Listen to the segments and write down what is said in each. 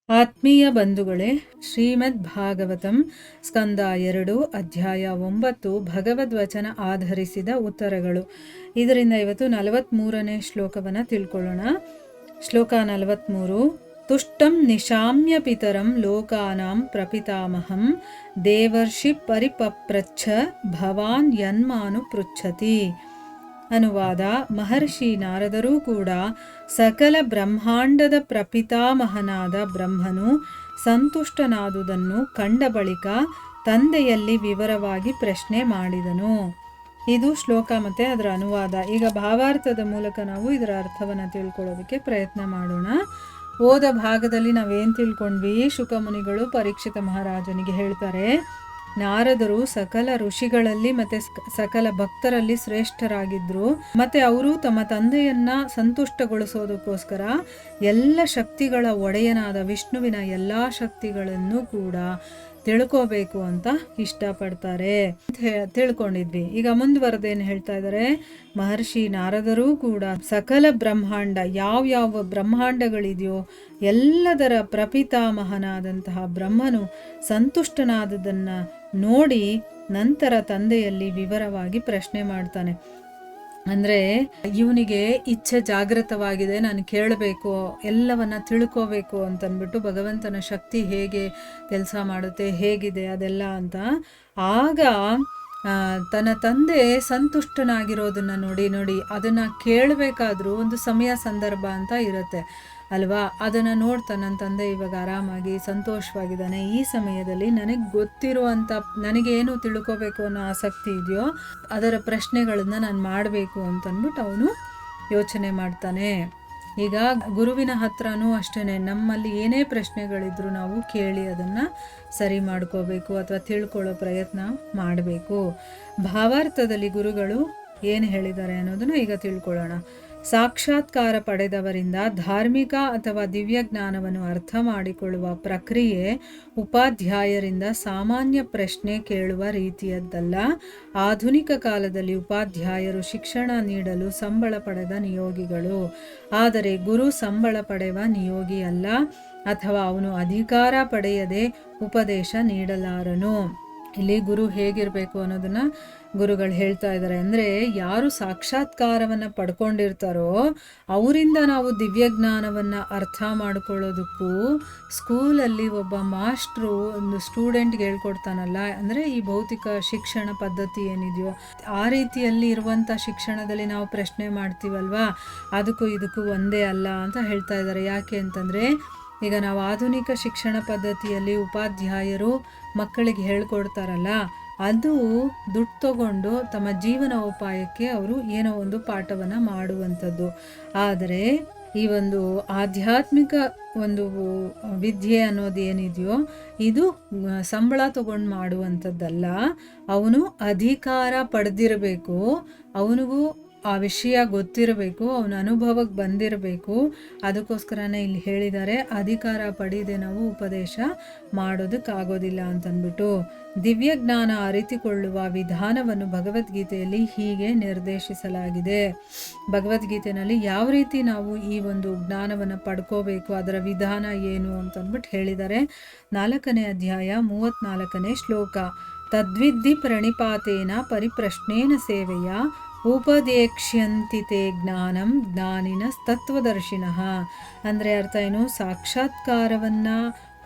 ಆತ್ಮೀಯ ಬಂಧುಗಳೇ, ಶ್ರೀಮದ್ ಭಾಗವತಂ ಸ್ಕಂದ 2 ಅಧ್ಯಾಯ 9 ಭಗವದ್ವಚನ ಆಧರಿಸಿದ ಉತ್ತರಗಳು. ಇದರಿಂದ ಇವತ್ತು 43ನೇ ಶ್ಲೋಕವನ್ನು ತಿಳ್ಕೊಳ್ಳೋಣ. ಶ್ಲೋಕ 43. ತುಷ್ಟಂ ನಿಶಾಮ್ಯ ಪಿತರಂ ಲೋಕಾನಾಂ ಪ್ರಪಿತಾಮಹಂ ದೇವರ್ಷಿ ಪರಿಪಪ್ರಚ್ಛ ಭವಾನ್ ಯನ್ಮಾನು ಪೃಚ್ಛತಿ. ಅನುವಾದ: ಮಹರ್ಷಿ ನಾರದರೂ ಕೂಡ ಸಕಲ ಬ್ರಹ್ಮಾಂಡದ ಪ್ರಪಿತಾಮಹನಾದ ಬ್ರಹ್ಮನು ಸಂತುಷ್ಟನಾದುದನ್ನು ಕಂಡ ಬಳಿಕ ತಂದೆಯಲ್ಲಿ ವಿವರವಾಗಿ ಪ್ರಶ್ನೆ ಮಾಡಿದನು. ಇದು ಶ್ಲೋಕ ಮತ್ತು ಅದರ ಅನುವಾದ. ಈಗ ಭಾವಾರ್ಥದ ಮೂಲಕ ನಾವು ಇದರ ಅರ್ಥವನ್ನು ತಿಳ್ಕೊಳ್ಳೋದಕ್ಕೆ ಪ್ರಯತ್ನ ಮಾಡೋಣ. ಓದ ಭಾಗದಲ್ಲಿ ನಾವೇನು ತಿಳ್ಕೊಂಡ್ವಿ? ಶುಕಮುನಿಗಳು ಪರೀಕ್ಷಿತ ಮಹಾರಾಜನಿಗೆ ಹೇಳ್ತಾರೆ, ನಾರದರು ಸಕಲ ಋಷಿಗಳಲ್ಲಿ ಮತ್ತೆ ಸಕಲ ಭಕ್ತರಲ್ಲಿ ಶ್ರೇಷ್ಠರಾಗಿದ್ರು, ಮತ್ತೆ ಅವರು ತಮ್ಮ ತಂದೆಯನ್ನ ಸಂತುಷ್ಟಗೊಳಿಸೋದಕ್ಕೋಸ್ಕರ ಎಲ್ಲ ಶಕ್ತಿಗಳ ಒಡೆಯನಾದ ವಿಷ್ಣುವಿನ ಎಲ್ಲಾ ಶಕ್ತಿಗಳನ್ನು ಕೂಡ ತಿಳ್ಕೋಬೇಕು ಅಂತ ಇಷ್ಟಪಡ್ತಾರೆ ತಿಳ್ಕೊಂಡಿದ್ವಿ. ಈಗ ಮುಂದುವರೆದೇನು ಹೇಳ್ತಾ ಇದ್ದಾರೆ? ಮಹರ್ಷಿ ನಾರದರೂ ಕೂಡ ಸಕಲ ಬ್ರಹ್ಮಾಂಡ, ಯಾವ್ಯಾವ ಬ್ರಹ್ಮಾಂಡಗಳಿದೆಯೋ ಎಲ್ಲದರ ಪ್ರಪಿತಾಮಹನಾದಂತಹ ಬ್ರಹ್ಮನು ಸಂತುಷ್ಟನಾದದನ್ನ ನೋಡಿ ನಂತರ ತಂದೆಯಲ್ಲಿ ವಿವರವಾಗಿ ಪ್ರಶ್ನೆ ಮಾಡ್ತಾನೆ. ಅಂದರೆ ಇವನಿಗೆ ಇಚ್ಛೆ ಜಾಗೃತವಾಗಿದೆ, ನಾನು ಕೇಳಬೇಕು, ಎಲ್ಲವನ್ನ ತಿಳ್ಕೋಬೇಕು ಅಂತಂದ್ಬಿಟ್ಟು ಭಗವಂತನ ಶಕ್ತಿ ಹೇಗೆ ಕೆಲಸ ಮಾಡುತ್ತೆ, ಹೇಗಿದೆ ಅದೆಲ್ಲ ಅಂತ. ಆಗ ತನ್ನ ತಂದೆ ಸಂತುಷ್ಟನಾಗಿರೋದನ್ನ ನೋಡಿ ಅದನ್ನು ಕೇಳಬೇಕಾದ್ರೂ ಒಂದು ಸಮಯ ಸಂದರ್ಭ ಅಂತ ಇರುತ್ತೆ ಅಲ್ವಾ? ಅದನ್ನು ನೋಡ್ತಾ ನನ್ನ ತಂದೆ ಇವಾಗ ಆರಾಮಾಗಿ ಸಂತೋಷವಾಗಿದ್ದಾನೆ, ಈ ಸಮಯದಲ್ಲಿ ನನಗೆ ಗೊತ್ತಿರುವಂಥ, ನನಗೇನು ತಿಳ್ಕೋಬೇಕು ಅನ್ನೋ ಆಸಕ್ತಿ ಇದೆಯೋ ಅದರ ಪ್ರಶ್ನೆಗಳನ್ನು ನಾನು ಮಾಡಬೇಕು ಅಂತಂದ್ಬಿಟ್ಟು ಅವನು ಯೋಚನೆ ಮಾಡ್ತಾನೆ. ಈಗ ಗುರುವಿನ ಹತ್ರನೂ ಅಷ್ಟೇ, ನಮ್ಮಲ್ಲಿ ಏನೇ ಪ್ರಶ್ನೆಗಳಿದ್ರು ನಾವು ಕೇಳಿ ಅದನ್ನು ಸರಿ ಮಾಡ್ಕೋಬೇಕು ಅಥವಾ ತಿಳ್ಕೊಳ್ಳೋ ಪ್ರಯತ್ನ ಮಾಡಬೇಕು. ಭಾವಾರ್ಥದಲ್ಲಿ ಗುರುಗಳು ಏನು ಹೇಳಿದ್ದಾರೆ ಅನ್ನೋದನ್ನು ಈಗ ತಿಳ್ಕೊಳ್ಳೋಣ. ಸಾಕ್ಷಾತ್ಕಾರ ಪಡೆದವರಿಂದ ಧಾರ್ಮಿಕ ಅಥವಾ ದಿವ್ಯ ಜ್ಞಾನವನ್ನು ಅರ್ಥ ಮಾಡಿಕೊಳ್ಳುವ ಪ್ರಕ್ರಿಯೆ ಉಪಾಧ್ಯಾಯರಿಂದ ಸಾಮಾನ್ಯ ಪ್ರಶ್ನೆ ಕೇಳುವ ರೀತಿಯದ್ದಲ್ಲ. ಆಧುನಿಕ ಕಾಲದಲ್ಲಿ ಉಪಾಧ್ಯಾಯರು ಶಿಕ್ಷಣ ನೀಡಲು ಸಂಬಳ ಪಡೆದ ನಿಯೋಗಿಗಳು, ಆದರೆ ಗುರು ಸಂಬಳ ಪಡೆಯುವ ನಿಯೋಗಿ ಅಲ್ಲ, ಅಥವಾ ಅವನು ಅಧಿಕಾರ ಪಡೆಯದೆ ಉಪದೇಶ ನೀಡಲಾರನು. ಇಲ್ಲಿ ಗುರು ಹೇಗಿರಬೇಕು ಅನ್ನೋದನ್ನ ಗುರುಗಳು ಹೇಳ್ತಾ ಇದ್ದಾರೆ. ಅಂದರೆ ಯಾರು ಸಾಕ್ಷಾತ್ಕಾರವನ್ನು ಪಡ್ಕೊಂಡಿರ್ತಾರೋ ಅವರಿಂದ ನಾವು ದಿವ್ಯಜ್ಞಾನವನ್ನು ಅರ್ಥ ಮಾಡ್ಕೊಳ್ಳೋದಕ್ಕೂ, ಸ್ಕೂಲಲ್ಲಿ ಒಬ್ಬ ಮಾಸ್ಟ್ರು ಒಂದು ಸ್ಟೂಡೆಂಟ್ಗೆ ಹೇಳ್ಕೊಡ್ತಾನಲ್ಲ, ಅಂದರೆ ಈ ಭೌತಿಕ ಶಿಕ್ಷಣ ಪದ್ಧತಿ ಏನಿದೆಯೋ ಆ ರೀತಿಯಲ್ಲಿ ಇರುವಂಥ ಶಿಕ್ಷಣದಲ್ಲಿ ನಾವು ಪ್ರಶ್ನೆ ಮಾಡ್ತೀವಲ್ವಾ, ಅದಕ್ಕೂ ಇದಕ್ಕೂ ಒಂದೇ ಅಲ್ಲ ಅಂತ ಹೇಳ್ತಾ ಇದ್ದಾರೆ. ಯಾಕೆ ಅಂತಂದರೆ, ಈಗ ನಾವು ಆಧುನಿಕ ಶಿಕ್ಷಣ ಪದ್ಧತಿಯಲ್ಲಿ ಉಪಾಧ್ಯಾಯರು ಮಕ್ಕಳಿಗೆ ಹೇಳ್ಕೊಡ್ತಾರಲ್ಲ, ಅದು ದುಡ್ಡು ತಗೊಂಡು ತಮ್ಮ ಜೀವನೋಪಾಯಕ್ಕೆ ಅವರು ಏನೋ ಒಂದು ಪಾಠವನ್ನು ಮಾಡುವಂಥದ್ದು. ಆದರೆ ಈ ಒಂದು ಆಧ್ಯಾತ್ಮಿಕ ಒಂದು ವಿದ್ಯೆ ಅನ್ನೋದು ಏನಿದೆಯೋ ಇದು ಸಂಬಳ ತಗೊಂಡು ಮಾಡುವಂಥದ್ದಲ್ಲ. ಅವನು ಅಧಿಕಾರ ಪಡೆದಿರಬೇಕು, ಅವನಿಗೂ ಆ ವಿಷಯ ಗೊತ್ತಿರಬೇಕು, ಅವನ ಅನುಭವಕ್ಕೆ ಬಂದಿರಬೇಕು. ಅದಕ್ಕೋಸ್ಕರನೇ ಇಲ್ಲಿ ಹೇಳಿದ್ದಾರೆ, ಅಧಿಕಾರ ಪಡೆಯದೆ ನಾವು ಉಪದೇಶ ಮಾಡೋದಕ್ಕಾಗೋದಿಲ್ಲ ಅಂತಂದ್ಬಿಟ್ಟು. ದಿವ್ಯಜ್ಞಾನ ಅರಿತುಕೊಳ್ಳುವ ವಿಧಾನವನ್ನು ಭಗವದ್ಗೀತೆಯಲ್ಲಿ ಹೀಗೆ ನಿರ್ದೇಶಿಸಲಾಗಿದೆ. ಭಗವದ್ಗೀತೆಯಲ್ಲಿ ಯಾವ ರೀತಿ ನಾವು ಈ ಒಂದು ಜ್ಞಾನವನ್ನು ಪಡ್ಕೋಬೇಕು, ಅದರ ವಿಧಾನ ಏನು ಅಂತಂದ್ಬಿಟ್ಟು ಹೇಳಿದ್ದಾರೆ. 4ನೇ ಅಧ್ಯಾಯ 34ನೇ ಶ್ಲೋಕ. ತದ್ವಿದ್ಧಿ ಪ್ರಣಿಪಾತೇನ ಪರಿಪ್ರಶ್ನೇನ ಸೇವೆಯ ಉಪದೇಕ್ಷ್ಯಂತಿ ತೇ ಜ್ಞಾನಂ ಜ್ಞಾನಿನ ತತ್ವದರ್ಶಿನಃ. ಅಂದರೆ ಅರ್ಥ ಏನು? ಸಾಕ್ಷಾತ್ಕಾರವನ್ನು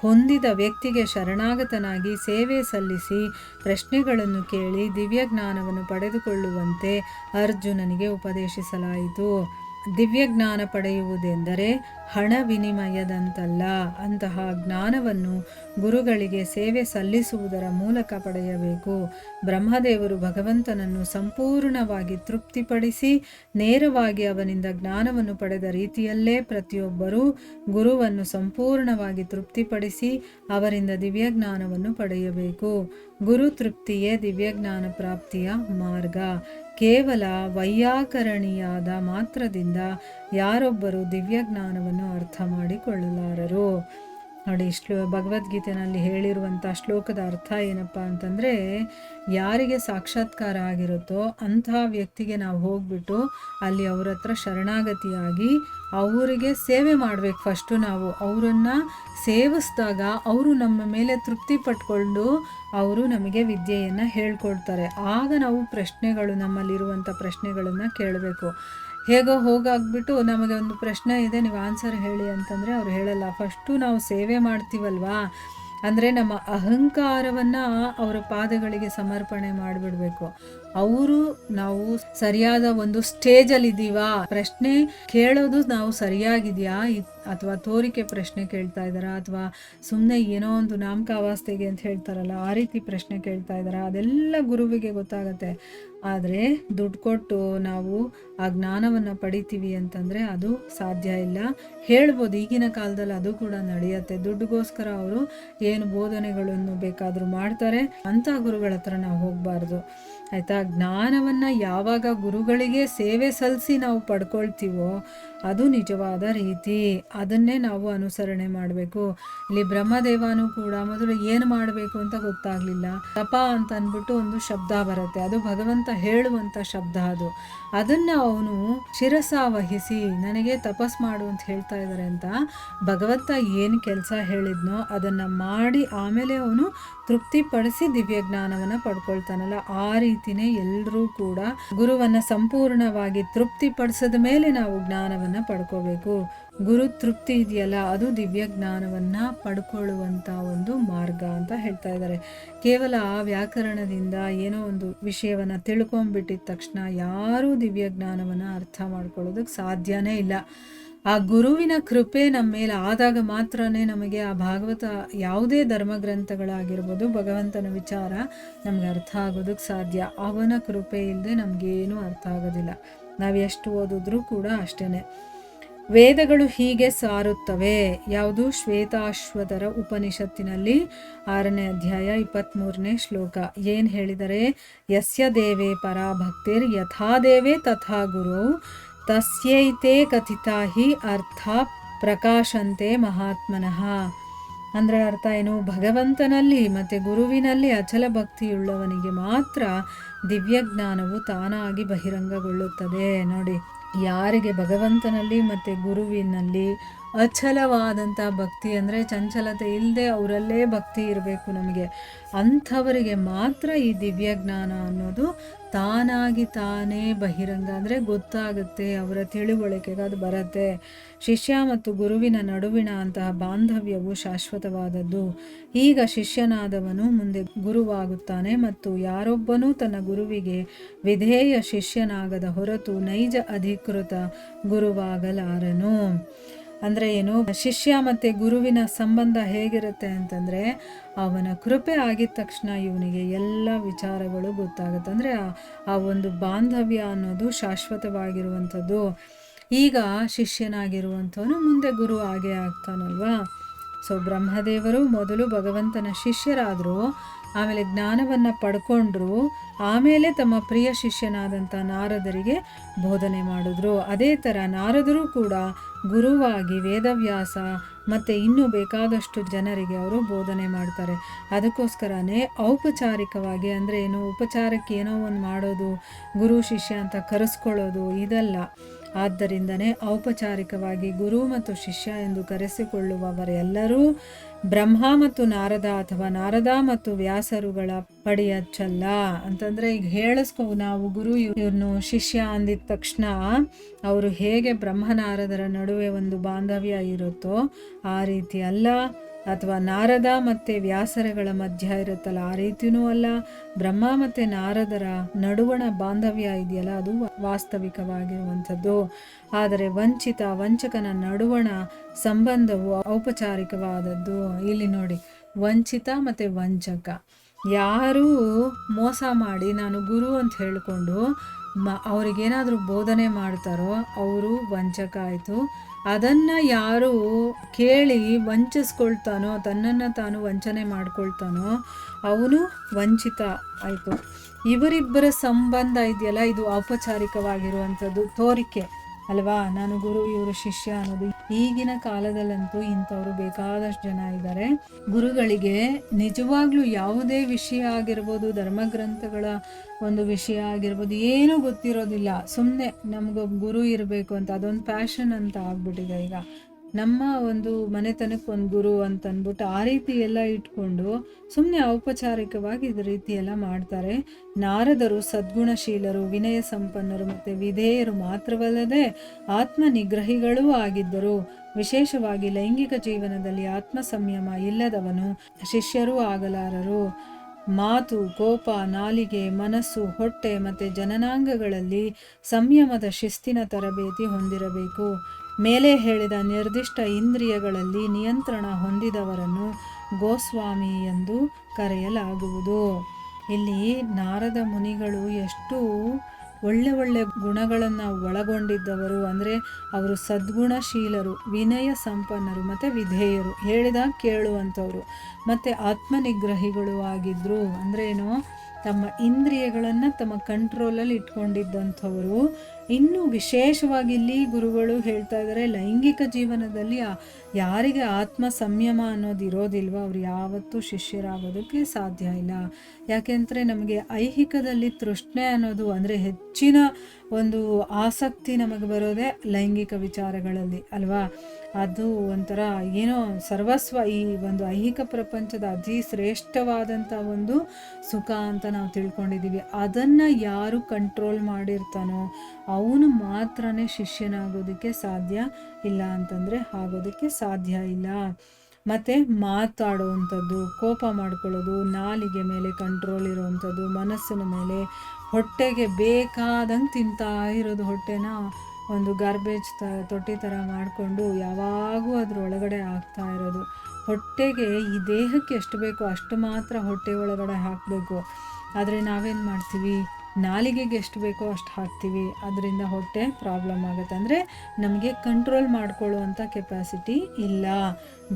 ಹೊಂದಿದ ವ್ಯಕ್ತಿಗೆ ಶರಣಾಗತನಾಗಿ ಸೇವೆ ಸಲ್ಲಿಸಿ ಪ್ರಶ್ನೆಗಳನ್ನು ಕೇಳಿ ದಿವ್ಯಜ್ಞಾನವನ್ನು ಪಡೆದುಕೊಳ್ಳುವಂತೆ ಅರ್ಜುನನಿಗೆ ಉಪದೇಶಿಸಲಾಯಿತು. ದಿವ್ಯಜ್ಞಾನ ಪಡೆಯುವುದೆಂದರೆ ಹಣ ವಿನಿಮಯದಂತಲ್ಲ. ಅಂತಹ ಜ್ಞಾನವನ್ನು ಗುರುಗಳಿಗೆ ಸೇವೆ ಸಲ್ಲಿಸುವುದರ ಮೂಲಕ ಪಡೆಯಬೇಕು. ಬ್ರಹ್ಮದೇವರು ಭಗವಂತನನ್ನು ಸಂಪೂರ್ಣವಾಗಿ ತೃಪ್ತಿಪಡಿಸಿ ನೇರವಾಗಿ ಅವನಿಂದ ಜ್ಞಾನವನ್ನು ಪಡೆದ ರೀತಿಯಲ್ಲೇ ಪ್ರತಿಯೊಬ್ಬರೂ ಗುರುವನ್ನು ಸಂಪೂರ್ಣವಾಗಿ ತೃಪ್ತಿಪಡಿಸಿ ಅವರಿಂದ ದಿವ್ಯಜ್ಞಾನವನ್ನು ಪಡೆಯಬೇಕು. ಗುರು ತೃಪ್ತಿಯೇ ದಿವ್ಯಜ್ಞಾನ ಪ್ರಾಪ್ತಿಯ ಮಾರ್ಗ. ಕೇವಲ ವೈಯಾಕರಣಿಯಾದ ಮಾತ್ರದಿಂದ ಯಾರೊಬ್ಬರು ದಿವ್ಯಜ್ಞಾನವನ್ನು ಅರ್ಥ ಮಾಡಿಕೊಳ್ಳಲಾರರು. ನೋಡಿ, ಭಗವದ್ಗೀತೆಯಲ್ಲಿ ಹೇಳಿರುವಂಥ ಶ್ಲೋಕದ ಅರ್ಥ ಏನಪ್ಪ ಅಂತಂದರೆ, ಯಾರಿಗೆ ಸಾಕ್ಷಾತ್ಕಾರ ಆಗಿರುತ್ತೋ ಅಂತಹ ವ್ಯಕ್ತಿಗೆ ನಾವು ಹೋಗ್ಬಿಟ್ಟು ಅಲ್ಲಿ ಅವ್ರ ಹತ್ರ ಶರಣಾಗತಿಯಾಗಿ ಅವರಿಗೆ ಸೇವೆ ಮಾಡಬೇಕು. ಫಸ್ಟು ನಾವು ಅವರನ್ನು ಸೇವಿಸಿದಾಗ ಅವರು ನಮ್ಮ ಮೇಲೆ ತೃಪ್ತಿ ಪಟ್ಕೊಂಡು ಅವರು ನಮಗೆ ವಿದ್ಯೆಯನ್ನು ಹೇಳ್ಕೊಡ್ತಾರೆ. ಆಗ ನಾವು ನಮ್ಮಲ್ಲಿರುವಂಥ ಪ್ರಶ್ನೆಗಳನ್ನು ಕೇಳಬೇಕು. ಹೇಗೋ ಹೋಗಾಗ್ಬಿಟ್ಟು ನಮಗೆ ಒಂದು ಪ್ರಶ್ನೆ ಇದೆ, ನೀವು ಆನ್ಸರ್ ಹೇಳಿ ಅಂತಂದರೆ ಅವ್ರು ಹೇಳಲ್ಲ. ಫಸ್ಟು ನಾವು ಸೇವೆ ಮಾಡ್ತೀವಲ್ವಾ, ಅಂದರೆ ನಮ್ಮ ಅಹಂಕಾರವನ್ನು ಅವರ ಪಾದಗಳಿಗೆ ಸಮರ್ಪಣೆ ಮಾಡಿಬಿಡ್ಬೇಕು. ನಾವು ಸರಿಯಾದ ಒಂದು ಸ್ಟೇಜಲ್ಲಿದ್ದೀವಾ, ಪ್ರಶ್ನೆ ಕೇಳೋದು ನಾವು ಸರಿಯಾಗಿದೆಯಾ, ಅಥವಾ ತೋರಿಕೆ ಪ್ರಶ್ನೆ ಕೇಳ್ತಾ ಇದ್ದಾರಾ, ಅಥವಾ ಸುಮ್ಮನೆ ಏನೋ ಒಂದು ನಾಮಕಾವಾಸ್ತೆಗೆ ಅಂತ ಹೇಳ್ತಾರಲ್ಲ ಆ ರೀತಿ ಪ್ರಶ್ನೆ ಕೇಳ್ತಾ ಇದ್ದಾರಾ, ಅದೆಲ್ಲ ಗುರುವಿಗೆ ಗೊತ್ತಾಗತ್ತೆ. ಆದರೆ ದುಡ್ಡು ಕೊಟ್ಟು ನಾವು ಆ ಜ್ಞಾನವನ್ನು ಪಡಿತೀವಿ ಅಂತಂದರೆ ಅದು ಸಾಧ್ಯ ಇಲ್ಲ. ಹೇಳ್ಬೋದು, ಈಗಿನ ಕಾಲದಲ್ಲಿ ಅದು ಕೂಡ ನಡೆಯುತ್ತೆ. ದುಡ್ಡುಗೋಸ್ಕರ ಅವರು ಏನು ಬೋಧನೆಗಳನ್ನು ಬೇಕಾದರೂ ಮಾಡ್ತಾರೆ. ಅಂಥ ಗುರುಗಳ ಹತ್ರ ನಾವು ಹೋಗಬಾರ್ದು, ಆಯಿತಾ. ಜ್ಞಾನವನ್ನು ಯಾವಾಗ ಗುರುಗಳಿಗೆ ಸೇವೆ ಸಲ್ಲಿಸಿ ನಾವು ಪಡ್ಕೊಳ್ತೀವೋ ಅದು ನಿಜವಾದ ರೀತಿ. ಅದನ್ನೇ ನಾವು ಅನುಸರಣೆ ಮಾಡಬೇಕು. ಇಲ್ಲಿ ಬ್ರಹ್ಮದೇವನೂ ಕೂಡ ಮೊದಲು ಏನು ಮಾಡಬೇಕು ಅಂತ ಗೊತ್ತಾಗಲಿಲ್ಲ. ತಪ ಅಂತ ಅಂದ್ಬಿಟ್ಟು ಒಂದು ಶಬ್ದ ಬರುತ್ತೆ, ಅದು ಭಗವಂತ ಹೇಳುವಂಥ ಶಬ್ದ. ಅದನ್ನು ಅವನು ಶಿರಸಾವಹಿಸಿ ನನಗೆ ತಪಸ್ ಮಾಡು ಅಂತ ಹೇಳ್ತಾ ಇದ್ದಾರೆ ಅಂತ ಭಗವಂತ ಏನು ಕೆಲಸ ಹೇಳಿದ್ನೋ ಅದನ್ನು ಮಾಡಿ ಆಮೇಲೆ ಅವನು ತೃಪ್ತಿಪಡಿಸಿ ದಿವ್ಯ ಜ್ಞಾನವನ್ನು ಪಡ್ಕೊಳ್ತಾನಲ್ಲ, ಆ ರೀತಿನೇ ಎಲ್ಲರೂ ಕೂಡ ಗುರುವನ್ನು ಸಂಪೂರ್ಣವಾಗಿ ತೃಪ್ತಿಪಡಿಸಿದ ಮೇಲೆ ನಾವು ಜ್ಞಾನವನ್ನು ಪಡ್ಕೋಬೇಕು. ಗುರು ತೃಪ್ತಿ ಇದೆಯಲ್ಲ, ಅದು ದಿವ್ಯ ಜ್ಞಾನವನ್ನು ಪಡ್ಕೊಳ್ಳುವಂಥ ಒಂದು ಮಾರ್ಗ ಅಂತ ಹೇಳ್ತಾ ಇದ್ದಾರೆ. ಕೇವಲ ವ್ಯಾಕರಣದಿಂದ ಏನೋ ಒಂದು ವಿಷಯವನ್ನು ತಿಳ್ಕೊಂಡ್ಬಿಟ್ಟಿದ ತಕ್ಷಣ ಯಾರೂ ದಿವ್ಯ ಜ್ಞಾನವನ್ನು ಅರ್ಥ ಮಾಡ್ಕೊಳ್ಳೋದಕ್ಕೆ ಸಾಧ್ಯನೇ ಇಲ್ಲ. ಆ ಗುರುವಿನ ಕೃಪೆ ನಮ್ಮ ಮೇಲೆ ಆದಾಗ ಮಾತ್ರನೇ ನಮಗೆ ಆ ಭಾಗವತ ಯಾವುದೇ ಧರ್ಮಗ್ರಂಥಗಳಾಗಿರ್ಬೋದು ಭಗವಂತನ ವಿಚಾರ ನಮ್ಗೆ ಅರ್ಥ ಆಗೋದಕ್ಕೆ ಸಾಧ್ಯ. ಅವನ ಕೃಪೆ ಇಲ್ಲದೆ ನಮಗೇನೂ ಅರ್ಥ ಆಗೋದಿಲ್ಲ. ನಾವು ಎಷ್ಟು ಓದಿದ್ರೂ ಕೂಡ ಅಷ್ಟೇ. ವೇದಗಳು ಹೀಗೆ ಸಾರುತ್ತವೆ. ಯಾವುದು? ಶ್ವೇತಾಶ್ವತರ ಉಪನಿಷತ್ತಿನಲ್ಲಿ 6ನೇ ಅಧ್ಯಾಯ 23ನೇ ಶ್ಲೋಕ ಏನು ಹೇಳಿದರೆ, ಯಸ್ಯ ದೇವೇ ಪರಾಭಕ್ತಿರ್ ಯಥಾ ದೇವೇ ತಥಾ ಗುರು ತಸ್ಯೈತೆ ಕಥಿತಾ ಹಿ ಅರ್ಥ ಪ್ರಕಾಶಂತೆ ಮಹಾತ್ಮನಃ. ಅಂದರೆ ಅರ್ಥ ಏನು? ಭಗವಂತನಲ್ಲಿ ಮತ್ತು ಗುರುವಿನಲ್ಲಿ ಅಚಲ ಭಕ್ತಿಯುಳ್ಳವನಿಗೆ ಮಾತ್ರ ದಿವ್ಯಜ್ಞಾನವು ತಾನಾಗಿ ಬಹಿರಂಗಗೊಳ್ಳುತ್ತದೆ. ನೋಡಿ, ಯಾರಿಗೆ ಭಗವಂತನಲ್ಲಿ ಮತ್ತು ಗುರುವಿನಲ್ಲಿ ಅಚಲವಾದಂಥ ಭಕ್ತಿ, ಅಂದರೆ ಚಂಚಲತೆ ಇಲ್ಲದೆ ಅವರಲ್ಲೇ ಭಕ್ತಿ ಇರಬೇಕು ನಮಗೆ, ಅಂಥವರಿಗೆ ಮಾತ್ರ ಈ ದಿವ್ಯಜ್ಞಾನ ಅನ್ನೋದು ತಾನಾಗಿ ತಾನೇ ಬಹಿರಂಗ ಅಂದರೆ ಗೊತ್ತಾಗುತ್ತೆ, ಅವರ ತಿಳುವಳಿಕೆಗೆ ಅದು ಬರುತ್ತೆ. ಶಿಷ್ಯ ಮತ್ತು ಗುರುವಿನ ನಡುವಿನ ಅಂತಹ ಬಾಂಧವ್ಯವು ಶಾಶ್ವತವಾದದ್ದು. ಈಗ ಶಿಷ್ಯನಾದವನು ಮುಂದೆ ಗುರುವಾಗುತ್ತಾನೆ ಮತ್ತು ಯಾರೊಬ್ಬನೂ ತನ್ನ ಗುರುವಿಗೆ ವಿಧೇಯ ಶಿಷ್ಯನಾಗದ ಹೊರತು ನೈಜ ಅಧಿಕೃತ ಗುರುವಾಗಲಾರನು. ಅಂದರೆ ಏನು? ಶಿಷ್ಯ ಮತ್ತು ಗುರುವಿನ ಸಂಬಂಧ ಹೇಗಿರುತ್ತೆ ಅಂತಂದರೆ, ಅವನ ಕೃಪೆ ಆಗಿದ ತಕ್ಷಣ ಇವನಿಗೆ ಎಲ್ಲ ವಿಚಾರಗಳು ಗೊತ್ತಾಗುತ್ತೆ. ಅಂದರೆ ಆ ಒಂದು ಬಾಂಧವ್ಯ ಅನ್ನೋದು ಶಾಶ್ವತವಾಗಿರುವಂಥದ್ದು. ಈಗ ಶಿಷ್ಯನಾಗಿರುವಂಥವನು ಮುಂದೆ ಗುರು ಆಗೇ ಆಗ್ತಾನಲ್ವಾ. ಸೊ ಬ್ರಹ್ಮದೇವರು ಮೊದಲು ಭಗವಂತನ ಶಿಷ್ಯರಾದರು, ಆಮೇಲೆ ಜ್ಞಾನವನ್ನು ಪಡ್ಕೊಂಡ್ರು, ಆಮೇಲೆ ತಮ್ಮ ಪ್ರಿಯ ಶಿಷ್ಯನಾದಂಥ ನಾರದರಿಗೆ ಬೋಧನೆ ಮಾಡಿದ್ರು. ಅದೇ ಥರ ನಾರದರು ಕೂಡ ಗುರುವಾಗಿ ವೇದವ್ಯಾಸ ಮತ್ತು ಇನ್ನೂ ಬೇಕಾದಷ್ಟು ಜನರಿಗೆ ಅವರು ಬೋಧನೆ ಮಾಡ್ತಾರೆ. ಅದಕ್ಕೋಸ್ಕರನೇ ಔಪಚಾರಿಕವಾಗಿ, ಅಂದರೆ ಏನು, ಉಪಚಾರಕ್ಕೆ ಏನೋ ಒಂದು ಮಾಡೋದು, ಗುರು ಶಿಷ್ಯ ಅಂತ ಕರೆಸ್ಕೊಳ್ಳೋದು ಇದಲ್ಲ. ಆದ್ದರಿಂದನೇ ಔಪಚಾರಿಕವಾಗಿ ಗುರು ಮತ್ತು ಶಿಷ್ಯ ಎಂದು ಕರೆಸಿಕೊಳ್ಳುವವರೆಲ್ಲರೂ ಬ್ರಹ್ಮ ಮತ್ತು ನಾರದ ಅಥವಾ ನಾರದ ಮತ್ತು ವ್ಯಾಸರುಗಳ ಪಡಿಯಚ್ಚಲ್ಲ. ಅಂತಂದರೆ ಈಗ ನಾವು ಗುರು ಇವ್ರನ್ನು ಶಿಷ್ಯ ಅಂದಿದ ತಕ್ಷಣ ಅವರು ಹೇಗೆ ಬ್ರಹ್ಮನಾರದರ ನಡುವೆ ಒಂದು ಬಾಂಧವ್ಯ ಇರುತ್ತೋ ಆ ರೀತಿ ಅಲ್ಲ, ಅಥವಾ ನಾರದ ಮತ್ತು ವ್ಯಾಸರಗಳ ಮಧ್ಯ ಇರುತ್ತಲ್ಲ ಆ ರೀತಿಯೂ ಅಲ್ಲ. ಬ್ರಹ್ಮ ಮತ್ತು ನಾರದರ ನಡುವಣ ಬಾಂಧವ್ಯ ಇದೆಯಲ್ಲ ಅದು ವಾಸ್ತವಿಕವಾಗಿರುವಂಥದ್ದು. ಆದರೆ ವಂಚಕನ ನಡುವಣ ಸಂಬಂಧವು ಔಪಚಾರಿಕವಾದದ್ದು. ಇಲ್ಲಿ ನೋಡಿ, ವಂಚಿತ ಮತ್ತು ವಂಚಕ ಯಾರೂ ಮೋಸ ಮಾಡಿ ನಾನು ಗುರು ಅಂತ ಹೇಳಿಕೊಂಡು ಅವ್ರಿಗೇನಾದರೂ ಬೋಧನೆ ಮಾಡ್ತಾರೋ ಅವರು ವಂಚಕ ಆಯಿತು. ಅದನ್ನು ಯಾರು ಕೇಳಿ ವಂಚಿಸ್ಕೊಳ್ತಾನೋ, ತನ್ನನ್ನು ತಾನು ವಂಚನೆ ಮಾಡ್ಕೊಳ್ತಾನೋ ಅವನು ವಂಚಿತ ಆಯಿತು. ಇವರಿಬ್ಬರ ಸಂಬಂಧ ಇದೆಯಲ್ಲ ಇದು ಔಪಚಾರಿಕವಾಗಿರುವಂಥದ್ದು, ತೋರಿಕೆ. ಅಲ್ವಾ. ನಾನು ಗುರು, ಇವರು ಶಿಷ್ಯ ಅನ್ನೋದು. ಈಗಿನ ಕಾಲದಲ್ಲಂತೂ ಇಂಥವ್ರು ಬೇಕಾದಷ್ಟು ಜನ ಇದ್ದಾರೆ. ಗುರುಗಳಿಗೆ ನಿಜವಾಗ್ಲೂ ಯಾವುದೇ ವಿಷಯ ಆಗಿರ್ಬೋದು, ಧರ್ಮಗ್ರಂಥಗಳ ಒಂದು ವಿಷಯ ಆಗಿರ್ಬೋದು, ಏನೂ ಗೊತ್ತಿರೋದಿಲ್ಲ. ಸುಮ್ಮನೆ ನಮಗೊಬ್ಬ ಗುರು ಇರಬೇಕು ಅಂತ ಅದೊಂದು ಪ್ಯಾಷನ್ ಅಂತ ಆಗ್ಬಿಟ್ಟಿದೆ ಈಗ. ನಮ್ಮ ಒಂದು ಮನೆತನಕ್ಕೆ ಒಂದು ಗುರು ಅಂತ ಅಂದ್ಬಿಟ್ಟು ಆ ರೀತಿ ಎಲ್ಲ ಇಟ್ಕೊಂಡು ಸುಮ್ಮನೆ ಔಪಚಾರಿಕವಾಗಿ ಇದ ರೀತಿ ಎಲ್ಲ ಮಾಡ್ತಾರೆ. ನಾರದರು ಸದ್ಗುಣಶೀಲರು, ವಿನಯ ಸಂಪನ್ನರು ಮತ್ತು ವಿಧೇಯರು ಮಾತ್ರವಲ್ಲದೆ ಆತ್ಮ ನಿಗ್ರಹಿಗಳೂ ಆಗಿದ್ದರು. ವಿಶೇಷವಾಗಿ ಲೈಂಗಿಕ ಜೀವನದಲ್ಲಿ ಆತ್ಮ ಸಂಯಮ ಇಲ್ಲದವನು ಶಿಷ್ಯರೂ ಆಗಲಾರರು. ಮಾತು, ಕೋಪ, ನಾಲಿಗೆ, ಮನಸ್ಸು, ಹೊಟ್ಟೆ ಮತ್ತು ಜನನಾಂಗಗಳಲ್ಲಿ ಸಂಯಮದ ಶಿಸ್ತಿನ ತರಬೇತಿ ಹೊಂದಿರಬೇಕು. ಮೇಲೆ ಹೇಳಿದ ನಿರ್ದಿಷ್ಟ ಇಂದ್ರಿಯಗಳಲ್ಲಿ ನಿಯಂತ್ರಣ ಹೊಂದಿದವರನ್ನು ಗೋಸ್ವಾಮಿ ಎಂದು ಕರೆಯಲಾಗುವುದು. ಇಲ್ಲಿ ನಾರದ ಮುನಿಗಳು ಎಷ್ಟು ಒಳ್ಳೆ ಒಳ್ಳೆ ಗುಣಗಳನ್ನು ಒಳಗೊಂಡಿದ್ದವರು ಅಂದರೆ ಅವರು ಸದ್ಗುಣಶೀಲರು, ವಿನಯ ಸಂಪನ್ನರು ಮತ್ತು ವಿಧೇಯರು, ಹೇಳಿದಾಗ ಕೇಳುವಂಥವ್ರು ಮತ್ತು ಆತ್ಮನಿಗ್ರಹಿಗಳು ಆಗಿದ್ದರು. ಅಂದ್ರೇನು, ತಮ್ಮ ಇಂದ್ರಿಯಗಳನ್ನು ತಮ್ಮ ಕಂಟ್ರೋಲಲ್ಲಿ ಇಟ್ಕೊಂಡಿದ್ದಂಥವರು. ಇನ್ನು ವಿಶೇಷವಾಗಿ ಇಲ್ಲಿ ಗುರುಗಳು ಹೇಳ್ತಾ ಇದ್ದಾರೆ, ಲೈಂಗಿಕ ಜೀವನದಲ್ಲಿ ಯಾರಿಗೆ ಆತ್ಮ ಸಂಯಮ ಅನ್ನೋದು ಇರೋದಿಲ್ವೋ ಅವ್ರು ಯಾವತ್ತೂ ಶಿಷ್ಯರಾಗೋದಕ್ಕೆ ಸಾಧ್ಯ ಇಲ್ಲ. ಯಾಕೆಂದರೆ ನಮಗೆ ಐಹಿಕದಲ್ಲಿ ತೃಷ್ಣೆ ಅನ್ನೋದು ಅಂದರೆ ಹೆಚ್ಚಿನ ಒಂದು ಆಸಕ್ತಿ ನಮಗೆ ಬರೋದೇ ಲೈಂಗಿಕ ವಿಚಾರಗಳಲ್ಲಿ ಅಲ್ವಾ. ಅದು ಒಂಥರ ಏನೋ ಸರ್ವಸ್ವ, ಈ ಒಂದು ಐಹಿಕ ಪ್ರಪಂಚದ ಅತಿ ಶ್ರೇಷ್ಠವಾದಂಥ ಒಂದು ಸುಖ ಅಂತ ನಾವು ತಿಳ್ಕೊಂಡಿದ್ದೀವಿ. ಅದನ್ನು ಯಾರು ಕಂಟ್ರೋಲ್ ಮಾಡಿರ್ತಾನೋ ಅವನು ಮಾತ್ರನೇ ಶಿಷ್ಯನಾಗೋದಕ್ಕೆ ಸಾಧ್ಯ, ಇಲ್ಲ ಅಂತಂದರೆ ಆಗೋದಕ್ಕೆ ಸಾಧ್ಯ ಇಲ್ಲ. ಮತ್ತು ಮಾತಾಡುವಂಥದ್ದು, ಕೋಪ ಮಾಡ್ಕೊಳ್ಳೋದು, ನಾಲಿಗೆ ಮೇಲೆ ಕಂಟ್ರೋಲ್ ಇರೋವಂಥದ್ದು, ಮನಸ್ಸಿನ ಮೇಲೆ, ಹೊಟ್ಟೆಗೆ ಬೇಕಾದಂಗೆ ತಿಂತಾ ಇರೋದು, ಹೊಟ್ಟೆನ ಒಂದು ಗಾರ್ಬೇಜ್ ತೊಟ್ಟಿ ಥರ ಮಾಡಿಕೊಂಡು ಯಾವಾಗೂ ಅದ್ರ ಒಳಗಡೆ ಹಾಕ್ತಾ ಇರೋದು. ಹೊಟ್ಟೆಗೆ ಈ ದೇಹಕ್ಕೆ ಎಷ್ಟು ಬೇಕೋ ಅಷ್ಟು ಮಾತ್ರ ಹೊಟ್ಟೆ ಒಳಗಡೆ ಹಾಕಬೇಕು. ಆದರೆ ನಾವೇನು ಮಾಡ್ತೀವಿ, ನಾಲಿಗೆಗೆ ಎಷ್ಟು ಬೇಕೋ ಅಷ್ಟು ಹಾಕ್ತೀವಿ, ಅದರಿಂದ ಹೊಟ್ಟೆ ಪ್ರಾಬ್ಲಮ್ ಆಗುತ್ತೆ. ಅಂದರೆ ನಮಗೆ ಕಂಟ್ರೋಲ್ ಮಾಡ್ಕೊಳ್ಳುವಂಥ ಕೆಪಾಸಿಟಿ ಇಲ್ಲ.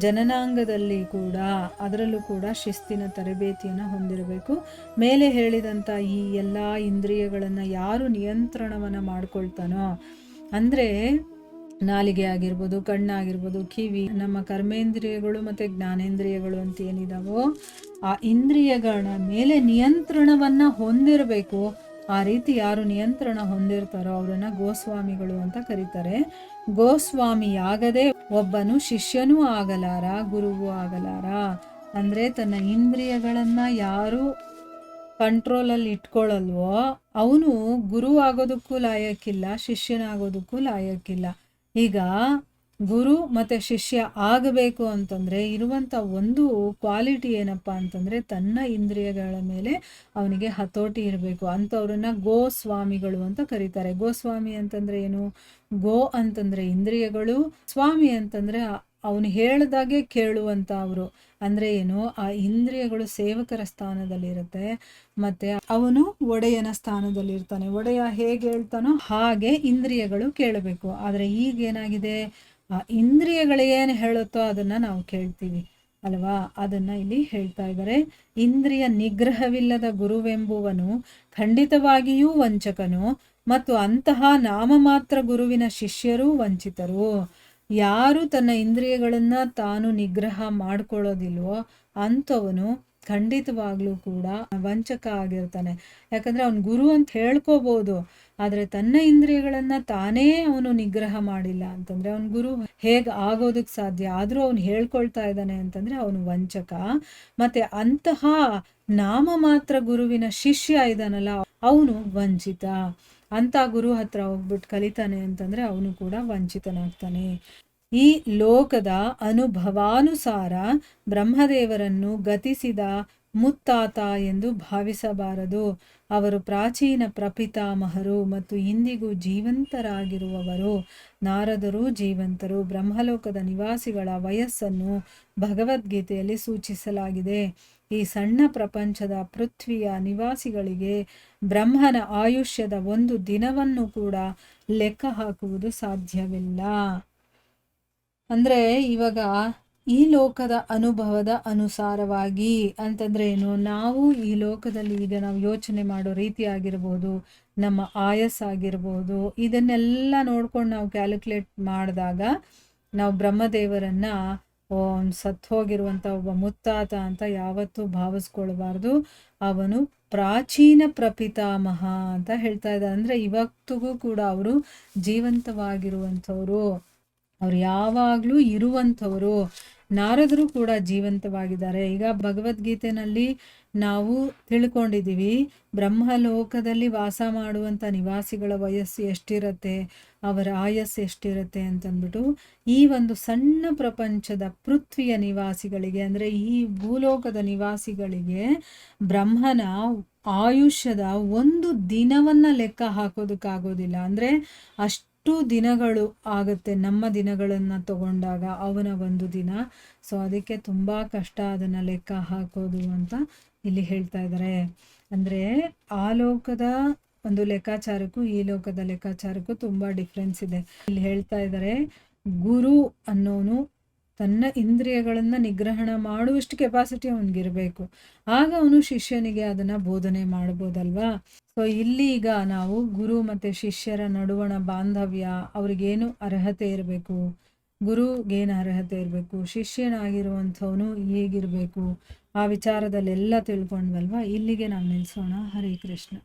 ಜನನಾಂಗದಲ್ಲಿ ಕೂಡ ಅದರಲ್ಲೂ ಕೂಡ ಶಿಸ್ತಿನ ತರಬೇತಿಯನ್ನು ಹೊಂದಿರಬೇಕು. ಮೇಲೆ ಹೇಳಿದಂಥ ಈ ಎಲ್ಲ ಇಂದ್ರಿಯಗಳನ್ನು ಯಾರು ನಿಯಂತ್ರಣವನ್ನು ಮಾಡ್ಕೊಳ್ತಾನೋ, ಅಂದರೆ ನಾಲಿಗೆ ಆಗಿರ್ಬೋದು, ಕಣ್ಣಾಗಿರ್ಬೋದು, ಕಿವಿ, ನಮ್ಮ ಕರ್ಮೇಂದ್ರಿಯಗಳು ಮತ್ತು ಜ್ಞಾನೇಂದ್ರಿಯಗಳು ಅಂತ ಏನಿದಾವೋ ಆ ಇಂದ್ರಿಯಗಳ ಮೇಲೆ ನಿಯಂತ್ರಣವನ್ನು ಹೊಂದಿರಬೇಕು. ಆ ರೀತಿ ಯಾರು ನಿಯಂತ್ರಣ ಹೊಂದಿರ್ತಾರೋ ಅವರನ್ನು ಗೋಸ್ವಾಮಿಗಳು ಅಂತ ಕರೀತಾರೆ. ಗೋಸ್ವಾಮಿಯಾಗದೆ ಒಬ್ಬನು ಶಿಷ್ಯನೂ ಆಗಲಾರ, ಗುರುವೂ ಆಗಲಾರ. ಅಂದರೆ ತನ್ನ ಇಂದ್ರಿಯಗಳನ್ನು ಯಾರು ಕಂಟ್ರೋಲಲ್ಲಿ ಇಟ್ಕೊಳ್ಳಲ್ವೋ ಅವನು ಗುರು ಆಗೋದಕ್ಕೂ ಲಾಯಕ್ಕಿಲ್ಲ, ಶಿಷ್ಯನಾಗೋದಕ್ಕೂ ಲಾಯಕ್ಕಿಲ್ಲ. ಈಗ ಗುರು ಮತ್ತು ಶಿಷ್ಯ ಆಗಬೇಕು ಅಂತಂದರೆ ಇರುವಂಥ ಒಂದು ಕ್ವಾಲಿಟಿ ಏನಪ್ಪ ಅಂತಂದರೆ ತನ್ನ ಇಂದ್ರಿಯಗಳ ಮೇಲೆ ಅವನಿಗೆ ಹತೋಟಿ ಇರಬೇಕು. ಅಂಥವ್ರನ್ನ ಗೋಸ್ವಾಮಿಗಳು ಅಂತ ಕರೀತಾರೆ. ಗೋಸ್ವಾಮಿ ಅಂತಂದರೆ ಏನು? ಗೋ ಅಂತಂದರೆ ಇಂದ್ರಿಯಗಳು, ಸ್ವಾಮಿ ಅಂತಂದರೆ ಅವನು ಹೇಳ್ದಾಗೆ ಕೇಳುವಂಥ ಅವರು. ಅಂದರೆ ಏನು, ಆ ಇಂದ್ರಿಯಗಳು ಸೇವಕರ ಸ್ಥಾನದಲ್ಲಿರುತ್ತೆ ಮತ್ತು ಅವನು ಒಡೆಯನ ಸ್ಥಾನದಲ್ಲಿರ್ತಾನೆ. ಒಡೆಯ ಹೇಗೆ ಹೇಳ್ತಾನೋ ಹಾಗೆ ಇಂದ್ರಿಯಗಳು ಕೇಳಬೇಕು. ಆದರೆ ಈಗೇನಾಗಿದೆ, ಆ ಇಂದ್ರಿಯಗಳೇನು ಹೇಳುತ್ತೋ ಅದನ್ನು ನಾವು ಕೇಳ್ತೀವಿ ಅಲ್ವಾ. ಅದನ್ನು ಇಲ್ಲಿ ಹೇಳ್ತಾ ಇದ್ದಾರೆ. ಇಂದ್ರಿಯ ನಿಗ್ರಹವಿಲ್ಲದ ಗುರುವೆಂಬುವನು ಖಂಡಿತವಾಗಿಯೂ ವಂಚಕನು ಮತ್ತು ಅಂತಹ ನಾಮಮಾತ್ರ ಗುರುವಿನ ಶಿಷ್ಯರೂ ವಂಚಿತರು. ಯಾರು ತನ್ನ ಇಂದ್ರಿಯಗಳನ್ನು ತಾನು ನಿಗ್ರಹ ಮಾಡ್ಕೊಳ್ಳೋದಿಲ್ವೋ ಅಂಥವನು ಖಂಡಿತವಾಗ್ಲೂ ಕೂಡ ವಂಚಕ ಆಗಿರ್ತಾನೆ. ಯಾಕಂದರೆ ಅವನು ಗುರು ಅಂತ ಹೇಳ್ಕೋಬೋದು, ಆದರೆ ತನ್ನ ಇಂದ್ರಿಯಗಳನ್ನು ತಾನೇ ಅವನು ನಿಗ್ರಹ ಮಾಡಿಲ್ಲ ಅಂತಂದರೆ ಅವನು ಗುರು ಹೇಗೆ ಆಗೋದಕ್ಕೆ ಸಾಧ್ಯ? ಆದರೂ ಅವನು ಹೇಳ್ಕೊಳ್ತಾ ಇದ್ದಾನೆ ಅಂತಂದರೆ ಅವನು ವಂಚಕ. ಮತ್ತು ಅಂತಹ ನಾಮ ಮಾತ್ರ ಗುರುವಿನ ಶಿಷ್ಯ ಇದ್ದಾನಲ್ಲ ಅವನು ವಂಚಿತ. ಅಂಥ ಗುರು ಹತ್ರ ಹೋಗ್ಬಿಟ್ಟು ಕಲಿತಾನೆ ಅಂತಂದರೆ ಅವನು ಕೂಡ ವಂಚಿತನಾಗ್ತಾನೆ. ಈ ಲೋಕದ ಅನುಭವಾನುಸಾರ ಬ್ರಹ್ಮದೇವರನ್ನು ಗತಿಸಿದ ಮುತ್ತಾತ ಎಂದು ಭಾವಿಸಬಾರದು. ಅವರು ಪ್ರಾಚೀನ ಪ್ರಪಿತಾಮಹರು ಮತ್ತು ಇಂದಿಗೂ ಜೀವಂತರಾಗಿರುವವರು. ನಾರದರು ಜೀವಂತರು. ಬ್ರಹ್ಮಲೋಕದ ನಿವಾಸಿಗಳ ವಯಸ್ಸನ್ನು ಭಗವದ್ಗೀತೆಯಲ್ಲಿ ಸೂಚಿಸಲಾಗಿದೆ. ಈ ಸಣ್ಣ ಪ್ರಪಂಚದ ಪೃಥ್ವಿಯ ನಿವಾಸಿಗಳಿಗೆ ಬ್ರಹ್ಮನ ಆಯುಷ್ಯದ ಒಂದು ದಿನವನ್ನು ಕೂಡ ಲೆಕ್ಕ ಹಾಕುವುದು ಸಾಧ್ಯವಿಲ್ಲ. ಅಂದರೆ ಇವಾಗ ಈ ಲೋಕದ ಅನುಭವದ ಅನುಸಾರವಾಗಿ ಅಂತಂದ್ರೆ ಏನು, ನಾವು ಈ ಲೋಕದಲ್ಲಿ ಈಗ ನಾವು ಯೋಚನೆ ಮಾಡೋ ರೀತಿ ಆಗಿರ್ಬೋದು, ನಮ್ಮ ಆಯಸ್ಸಾಗಿರ್ಬೋದು, ಇದನ್ನೆಲ್ಲ ನೋಡ್ಕೊಂಡು ನಾವು ಕ್ಯಾಲ್ಕುಲೇಟ್ ಮಾಡಿದಾಗ ನಾವು ಬ್ರಹ್ಮದೇವರನ್ನ ಸತ್ತು ಹೋಗಿರುವಂಥ ಒಬ್ಬ ಮುತ್ತಾತ ಅಂತ ಯಾವತ್ತೂ ಭಾವಿಸ್ಕೊಳ್ಬಾರ್ದು. ಅವನು ಪ್ರಾಚೀನ ಪ್ರಪಿತಾಮಹ ಅಂತ ಹೇಳ್ತಾ ಇದ್ದಾರೆ. ಅಂದರೆ ಇವತ್ತಿಗೂ ಕೂಡ ಅವರು ಜೀವಂತವಾಗಿರುವಂಥವ್ರು, ಅವ್ರು ಯಾವಾಗಲೂ ಇರುವಂಥವ್ರು. ನಾರದರು ಕೂಡ ಜೀವಂತವಾಗಿದ್ದಾರೆ. ಈಗ ಭಗವದ್ಗೀತೆನಲ್ಲಿ ನಾವು ತಿಳ್ಕೊಂಡಿದ್ದೀವಿ, ಬ್ರಹ್ಮಲೋಕದಲ್ಲಿ ವಾಸ ಮಾಡುವಂಥ ನಿವಾಸಿಗಳ ವಯಸ್ಸು ಎಷ್ಟಿರುತ್ತೆ, ಅವರ ಆಯಸ್ಸು ಎಷ್ಟಿರುತ್ತೆ ಅಂತಂದ್ಬಿಟ್ಟು. ಈ ಒಂದು ಸಣ್ಣ ಪ್ರಪಂಚದ ಪೃಥ್ವಿಯ ನಿವಾಸಿಗಳಿಗೆ, ಅಂದರೆ ಈ ಭೂಲೋಕದ ನಿವಾಸಿಗಳಿಗೆ ಬ್ರಹ್ಮನ ಆಯುಷ್ಯದ ಒಂದು ದಿನವನ್ನ ಲೆಕ್ಕ ಹಾಕೋದಕ್ಕಾಗೋದಿಲ್ಲ. ಅಂದರೆ ಅಷ್ಟು ದಿನಗಳು ಆಗುತ್ತೆ ನಮ್ಮ ದಿನಗಳನ್ನು ತಗೊಂಡಾಗ ಅವನ ಒಂದು ದಿನ. ಸೊ ಅದಕ್ಕೆ ತುಂಬ ಕಷ್ಟ ಅದನ್ನು ಲೆಕ್ಕ ಹಾಕೋದು ಅಂತ ಇಲ್ಲಿ ಹೇಳ್ತಾ ಇದ್ದಾರೆ. ಅಂದರೆ ಆ ಲೋಕದ ಒಂದು ಲೆಕ್ಕಾಚಾರಕ್ಕೂ ಈ ಲೋಕದ ಲೆಕ್ಕಾಚಾರಕ್ಕೂ ತುಂಬ ಡಿಫ್ರೆನ್ಸ್ ಇದೆ. ಇಲ್ಲಿ ಹೇಳ್ತಾ ಇದ್ದಾರೆ, ಗುರು ಅನ್ನೋನು ತನ್ನ ಇಂದ್ರಿಯಗಳನ್ನು ನಿಗ್ರಹಣ ಮಾಡುವಷ್ಟು ಕೆಪಾಸಿಟಿ ಅವನಿಗಿರಬೇಕು. ಆಗ ಅವನು ಶಿಷ್ಯನಿಗೆ ಅದನ್ನು ಬೋಧನೆ ಮಾಡ್ಬೋದಲ್ವಾ. ಸೊ ಇಲ್ಲಿ ಈಗ ನಾವು ಗುರು ಮತ್ತು ಶಿಷ್ಯರ ನಡುವಣ ಬಾಂಧವ್ಯ, ಅವ್ರಿಗೇನು ಅರ್ಹತೆ ಇರಬೇಕು, ಗುರುಗೇನು ಅರ್ಹತೆ ಇರಬೇಕು, ಶಿಷ್ಯನಾಗಿರುವಂಥವನು ಹೇಗಿರಬೇಕು, ಆ ವಿಚಾರದಲ್ಲೆಲ್ಲ ತಿಳ್ಕೊಂಡ್ವಲ್ವಾ. ಇಲ್ಲಿಗೆ ನಾವು ನಿಲ್ಲಿಸೋಣ. ಹರೇ ಕೃಷ್ಣ.